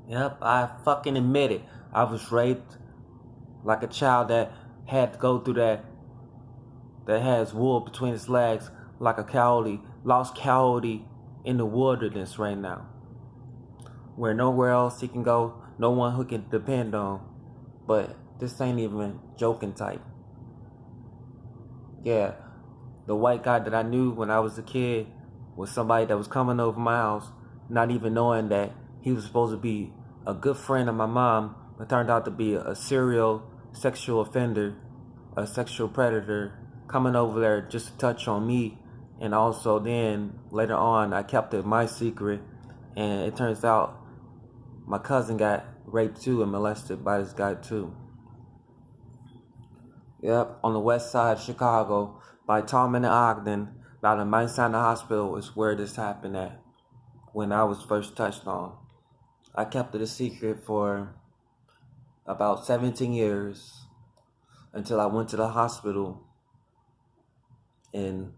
Yep, I fucking admit it. I was raped like a child that had to go through that has wool between its legs like a coyote, lost coyote in the wilderness right now. Where nowhere else he can go, no one who can depend on. But this ain't even joking type. Yeah, the white guy that I knew when I was a kid was somebody that was coming over my house, not even knowing that he was supposed to be a good friend of my mom, but turned out to be a serial sexual offender, a sexual predator, coming over there just to touch on me. And also then later on I kept it my secret, and it turns out my cousin got raped too and molested by this guy too. Yep, on the west side of Chicago, by Tallman and Ogden, by the Mount Sinai Hospital is where this happened at when I was first touched on. I kept it a secret for about 17 years until I went to the hospital and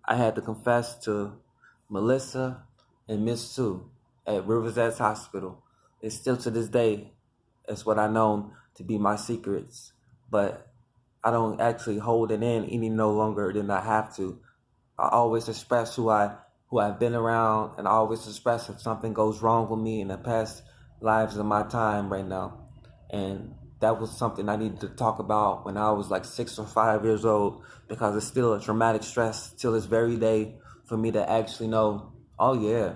I had to confess to Melissa and Miss Sue at Rivers Edge Hospital. It's still to this day, it's what I know to be my secrets, but I don't actually hold it in any no longer than I have to. I always express who I've been around, and I always express if something goes wrong with me in the past lives of my time right now. And that was something I needed to talk about when I was like 6 or 5 years old, because it's still a traumatic stress till this very day for me to actually know, oh yeah,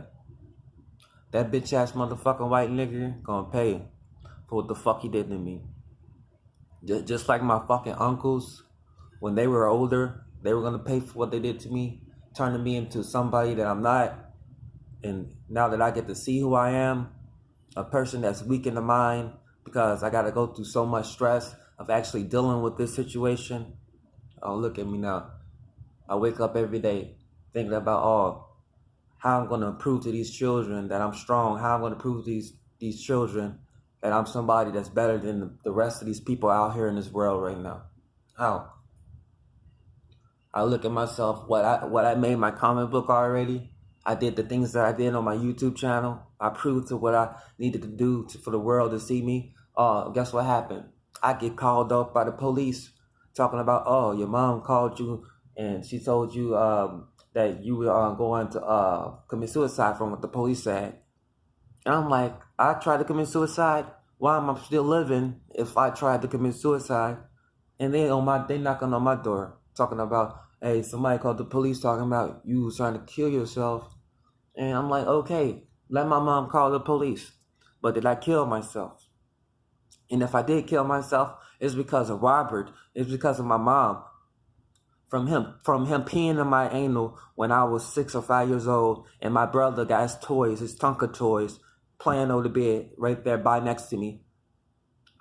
that bitch ass motherfucking white nigga gonna pay for what the fuck he did to me. Just like my fucking uncles, when they were older, they were gonna pay for what they did to me, turning me into somebody that I'm not. And now that I get to see who I am, a person that's weak in the mind because I gotta go through so much stress of actually dealing with this situation. Oh, look at me now. I wake up every day thinking about, how I'm gonna prove to these children that I'm strong, how I'm gonna prove to these children that I'm somebody that's better than the rest of these people out here in this world right now. How? I look at myself, what I made my comic book already. I did the things that I did on my YouTube channel. I proved to what I needed to do for the world to see me. Guess what happened? I get called up by the police talking about, oh, your mom called you and she told you that you were going to commit suicide from what the police said. And I'm like, I tried to commit suicide. Why am I still living if I tried to commit suicide? And they knocking on my door talking about, hey, somebody called the police talking about you was trying to kill yourself. And I'm like, okay, let my mom call the police. But did I kill myself? And if I did kill myself, it's because of Robert. It's because of my mom. From him peeing in my anal when I was 6 or 5 years old, and my brother got his toys, his Tonka toys, playing over the bed right there by next to me.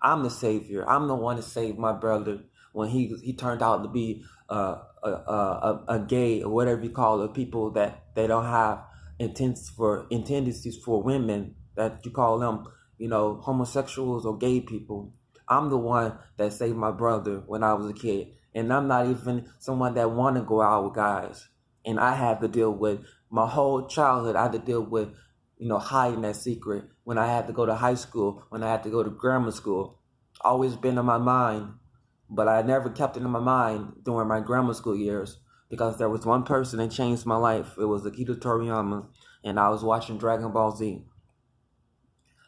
I'm the savior. I'm the one to save my brother when he turned out to be a gay or whatever you call it, people that they don't have intendencies for women, that you call them, homosexuals or gay people. I'm the one that saved my brother when I was a kid, and I'm not even someone that want to go out with guys. And I had to deal with my whole childhood. I had to deal with hiding that secret when I had to go to high school, when I had to go to grammar school. Always been in my mind, but I never kept it in my mind during my grammar school years because there was one person that changed my life. It was Akira Toriyama, and I was watching Dragon Ball Z.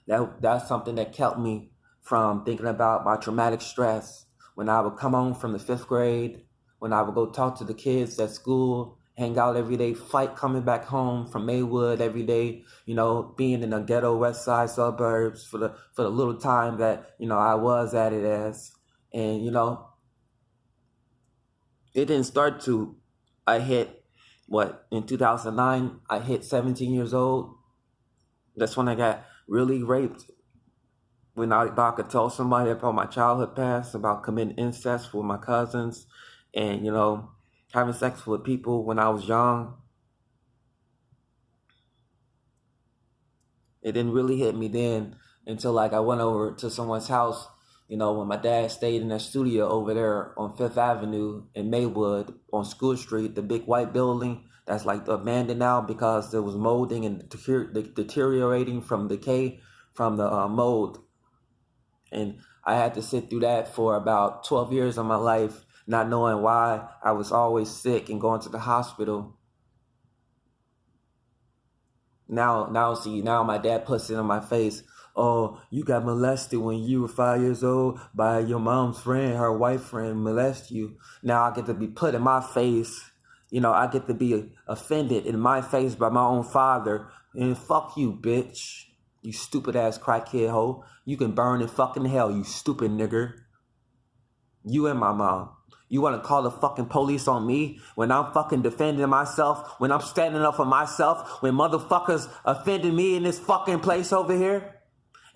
That's something that kept me from thinking about my traumatic stress when I would come home from the 5th grade, when I would go talk to the kids at school, hang out every day, fight coming back home from Maywood every day, being in the ghetto west side suburbs for the little time that, I was at it as. And, it didn't start to, I hit, in 2009, I hit 17 years old. That's when I got really raped. When I could tell somebody about my childhood past, about committing incest with my cousins, and having sex with people when I was young, it didn't really hit me then until I went over to someone's house. When my dad stayed in that studio over there on 5th Avenue in Maywood on School Street, the big white building that's like abandoned now because it was molding and deteriorating from decay from the mold. And I had to sit through that for about 12 years of my life, not knowing why I was always sick and going to the hospital. Now my dad puts it in my face. Oh, you got molested when you were 5 years old by your mom's friend, her white friend molested you. Now I get to be put in my face. I get to be offended in my face by my own father. And fuck you, bitch. You stupid ass crackhead hoe. You can burn in fucking hell, you stupid nigger. You and my mom. You want to call the fucking police on me when I'm fucking defending myself, when I'm standing up for myself, when motherfuckers offended me in this fucking place over here?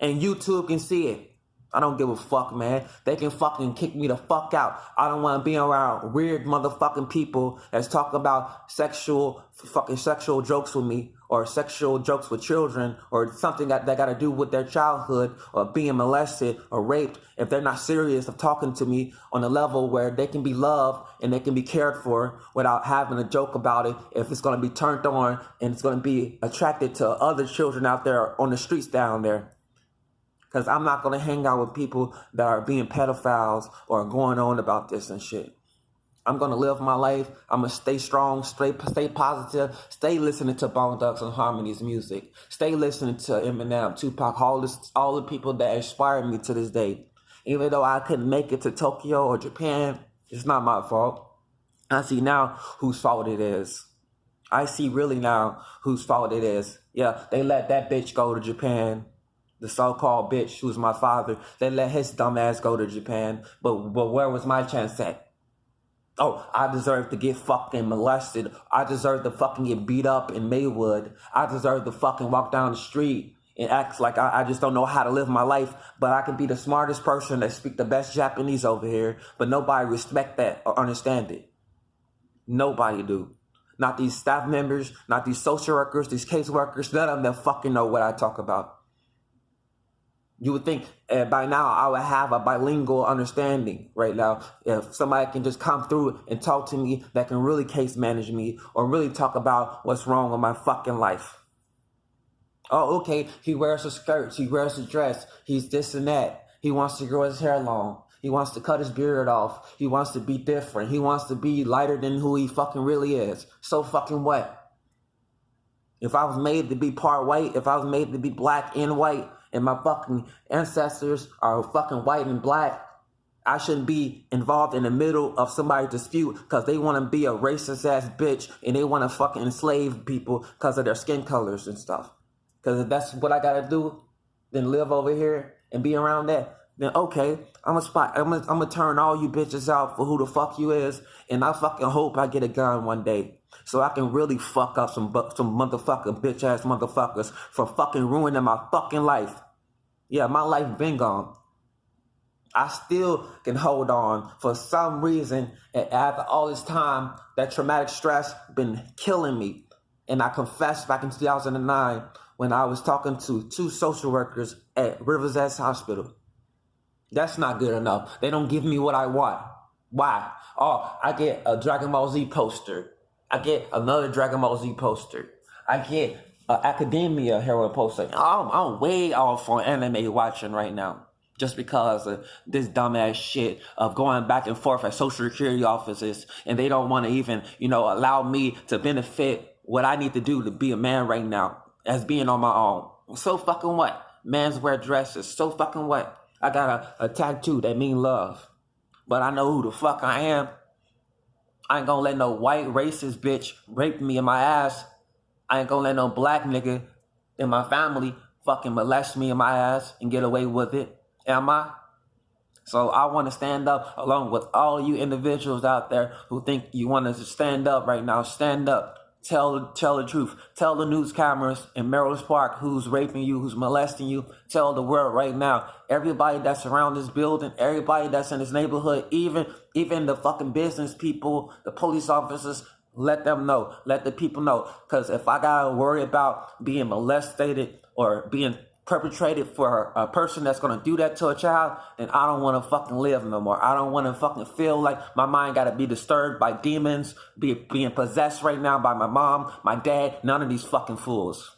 And YouTube can see it. I don't give a fuck, man. They can fucking kick me the fuck out. I don't want to be around weird motherfucking people that's talking about sexual jokes with me, or sexual jokes with children, or something that got to do with their childhood, or being molested or raped, if they're not serious of talking to me on a level where they can be loved and they can be cared for without having a joke about it, if it's going to be turned on and it's going to be attracted to other children out there on the streets down there. Because I'm not going to hang out with people that are being pedophiles or going on about this and shit. I'm going to live my life. I'm going to stay strong, stay positive, stay listening to Bone Thugs and Harmony's music. Stay listening to Eminem, Tupac, all the people that inspired me to this day. Even though I couldn't make it to Tokyo or Japan, it's not my fault. I see now whose fault it is. I see really now whose fault it is. Yeah, they let that bitch go to Japan. The so-called bitch who's my father, they let his dumb ass go to Japan. But where was my chance at? Oh, I deserve to get fucking molested. I deserve to fucking get beat up in Maywood. I deserve to fucking walk down the street and act like I just don't know how to live my life. But I can be the smartest person that speak the best Japanese over here. But nobody respect that or understand it. Nobody do. Not these staff members, not these social workers, these case workers. None of them fucking know what I talk about. You would think by now I would have a bilingual understanding right now. If somebody can just come through and talk to me that can really case manage me or really talk about what's wrong with my fucking life. Oh, okay, he wears a skirt, he wears a dress, he's this and that. He wants to grow his hair long. He wants to cut his beard off. He wants to be different. He wants to be lighter than who he fucking really is. So fucking what? If I was made to be part white, if I was made to be black and white, and my fucking ancestors are fucking white and black, I shouldn't be involved in the middle of somebody's dispute because they want to be a racist ass bitch and they want to fucking enslave people because of their skin colors and stuff. Because if that's what I gotta do, then live over here and be around that, then okay, I'm gonna turn all you bitches out for who the fuck you is, and I fucking hope I get a gun one day. So I can really fuck up some motherfucking bitch ass motherfuckers for fucking ruining my fucking life. Yeah, my life been gone. I still can hold on for some reason. And after all this time, that traumatic stress been killing me. And I confessed back in 2009 when I was talking to 2 social workers at Rivers Edge Hospital. That's not good enough. They don't give me what I want. Why? Oh, I get a Dragon Ball Z poster. I get another Dragon Ball Z poster. I get an Academia hero poster. I'm way off on anime watching right now. Just because of this dumbass shit of going back and forth at social security offices. And they don't want to even, allow me to benefit what I need to do to be a man right now. As being on my own. So fucking what? Mans wear dresses. So fucking what? I got a tattoo that mean love. But I know who the fuck I am. I ain't gonna let no white racist bitch rape me in my ass. I ain't gonna let no black nigga in my family fucking molest me in my ass and get away with it. Am I? So I want to stand up along with all you individuals out there who think you want to stand up right now. Stand up. Tell the truth. Tell the news cameras in Melrose Park who's raping you, who's molesting you. Tell the world right now. Everybody that's around this building, everybody that's in this neighborhood, even the fucking business people, the police officers, let them know. Let the people know. Because if I gotta worry about being molested or being perpetrated for a person that's gonna do that to a child, then I don't wanna fucking live no more. I don't wanna fucking feel like my mind gotta be disturbed by demons, being possessed right now by my mom, my dad, none of these fucking fools.